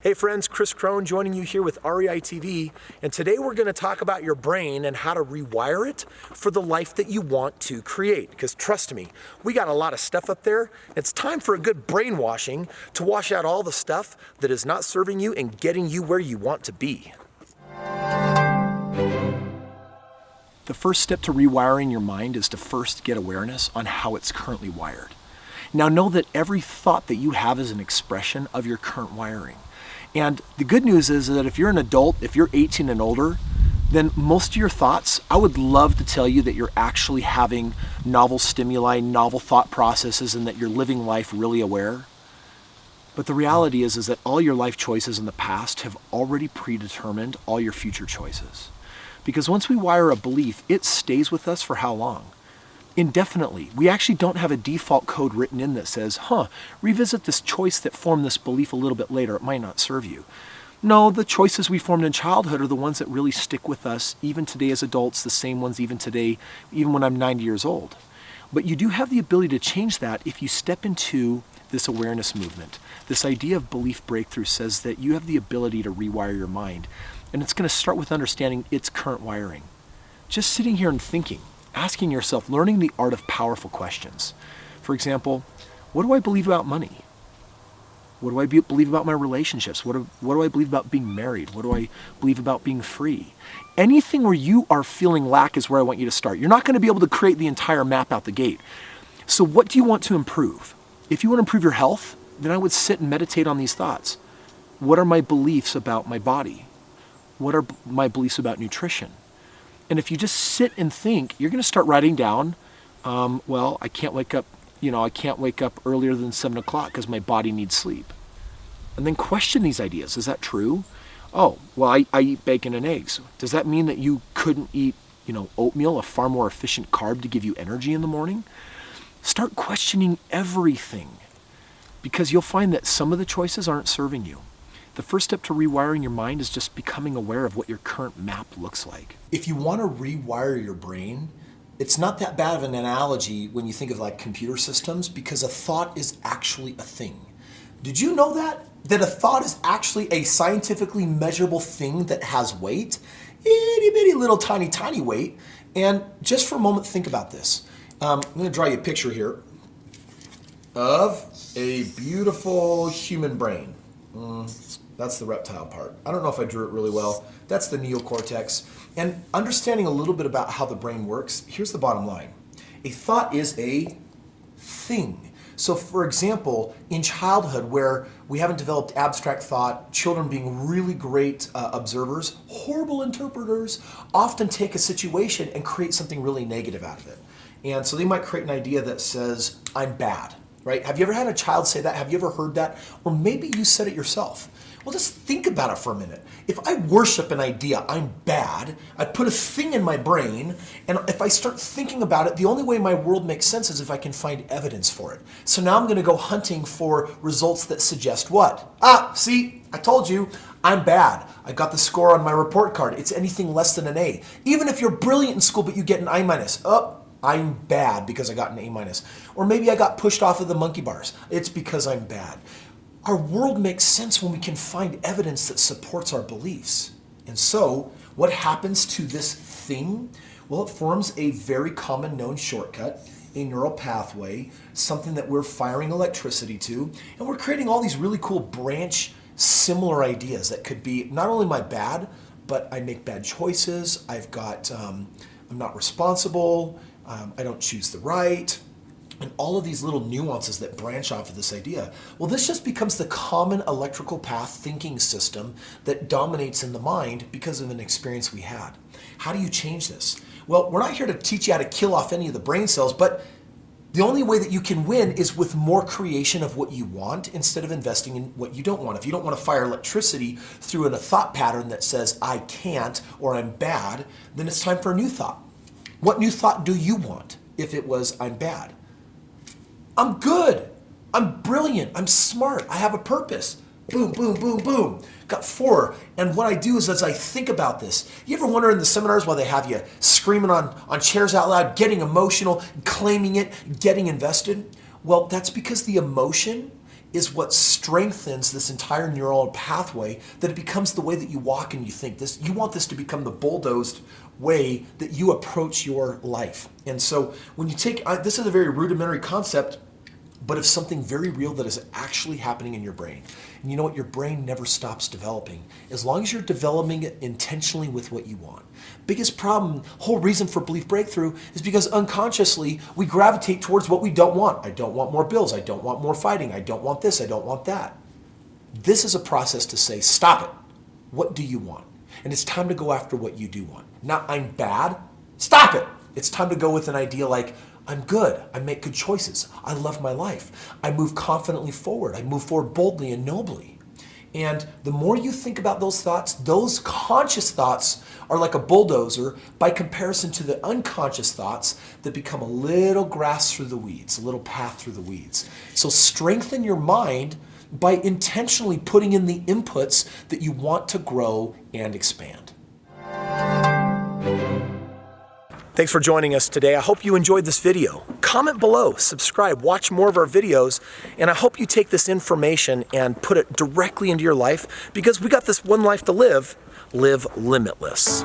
Hey friends, Kris Krohn joining you here with REI TV, and today we're going to talk about your brain and how to rewire it for the life that you want to create. Because trust me, we got a lot of stuff up there. It's time for a good brainwashing to wash out all the stuff that is not serving you and getting you where you want to be. The first step to rewiring your mind is to first get awareness on how it's currently wired. Now know that every thought that you have is an expression of your current wiring. And the good news is that if you're an adult, if you're 18 and older, then most of your thoughts, I would love to tell you that you're actually having novel stimuli, novel thought processes, and that you're living life really aware. But the reality is that all your life choices in the past have already predetermined all your future choices. Because once we wire a belief, it stays with us for how long? Indefinitely. We actually don't have a default code written in that says, revisit this choice that formed this belief a little bit later. It might not serve you. No, the choices we formed in childhood are the ones that really stick with us even today as adults, the same ones even today, even when I'm 90 years old. But you do have the ability to change that if you step into this awareness movement. This idea of belief breakthrough says that you have the ability to rewire your mind. And it's going to start with understanding its current wiring. Just sitting here and thinking, asking yourself, learning the art of powerful questions. For example, what do I believe about money? What do I believe about my relationships? What do I believe about being married? What do I believe about being free? Anything where you are feeling lack is where I want you to start. You're not going to be able to create the entire map out the gate. So what do you want to improve? If you want to improve your health, then I would sit and meditate on these thoughts. What are my beliefs about my body? What are my beliefs about nutrition? And if you just sit and think, you're going to start writing down, I can't wake up, I can't wake up earlier than 7 o'clock because my body needs sleep. And then question these ideas. Is that true? Oh, well, I eat bacon and eggs. Does that mean that you couldn't eat, oatmeal, a far more efficient carb to give you energy in the morning? Start questioning everything because you'll find that some of the choices aren't serving you. The first step to rewiring your mind is just becoming aware of what your current map looks like. If you want to rewire your brain, it's not that bad of an analogy when you think of like computer systems because a thought is actually a thing. Did you know that? That a thought is actually a scientifically measurable thing that has weight? Itty bitty little tiny weight. And just for a moment, think about this. I'm going to draw you a picture here of a beautiful human brain. That's the reptile part. I don't know if I drew it really well. That's the neocortex. And understanding a little bit about how the brain works, here's the bottom line. A thought is a thing. So for example, in childhood where we haven't developed abstract thought, children being really great observers, horrible interpreters, often take a situation and create something really negative out of it. And so they might create an idea that says, I'm bad. Right? Have you ever had a child say that? Have you ever heard that? Or maybe you said it yourself. Well, just think about it for a minute. If I worship an idea, I'm bad, I put a thing in my brain, and if I start thinking about it, the only way my world makes sense is if I can find evidence for it. So now I'm going to go hunting for results that suggest what? See, I told you, I'm bad. I got the score on my report card. It's anything less than an A. Even if you're brilliant in school, but you get an I-. I'm bad because I got an A-. Or maybe I got pushed off of the monkey bars. It's because I'm bad. Our world makes sense when we can find evidence that supports our beliefs. And so, what happens to this thing? Well, it forms a very common known shortcut, a neural pathway, something that we're firing electricity to, and we're creating all these really cool branch similar ideas that could be not only my bad, but I make bad choices, I'm not responsible, I don't choose the right, and all of these little nuances that branch off of this idea. Well, this just becomes the common electrical path thinking system that dominates in the mind because of an experience we had. How do you change this? Well, we're not here to teach you how to kill off any of the brain cells, but the only way that you can win is with more creation of what you want instead of investing in what you don't want. If you don't want to fire electricity through a thought pattern that says, I can't or I'm bad, then it's time for a new thought. What new thought do you want if it was, I'm bad? I'm good. I'm brilliant. I'm smart. I have a purpose. Boom, boom, boom, boom. Got 4. And what I do is as I think about this, you ever wonder in the seminars why they have you screaming on chairs out loud, getting emotional, claiming it, getting invested? Well, that's because the emotion is what strengthens this entire neural pathway, that it becomes the way that you walk and you think. You want this to become the bulldozed way that you approach your life. And so when you take, this is a very rudimentary concept, but of something very real that is actually happening in your brain. And you know what? Your brain never stops developing as long as you're developing it intentionally with what you want. Biggest problem, whole reason for belief breakthrough is because unconsciously we gravitate towards what we don't want. I don't want more bills. I don't want more fighting. I don't want this. I don't want that. This is a process to say, stop it. What do you want? And it's time to go after what you do want. Not I'm bad. Stop it. It's time to go with an idea like, I'm good. I make good choices. I love my life. I move confidently forward. I move forward boldly and nobly. And the more you think about those thoughts, those conscious thoughts are like a bulldozer by comparison to the unconscious thoughts that become a little grass through the weeds, a little path through the weeds. So strengthen your mind by intentionally putting in the inputs that you want to grow and expand. Thanks for joining us today. I hope you enjoyed this video. Comment below, subscribe, watch more of our videos, and I hope you take this information and put it directly into your life, because we got this one life to live. Live limitless.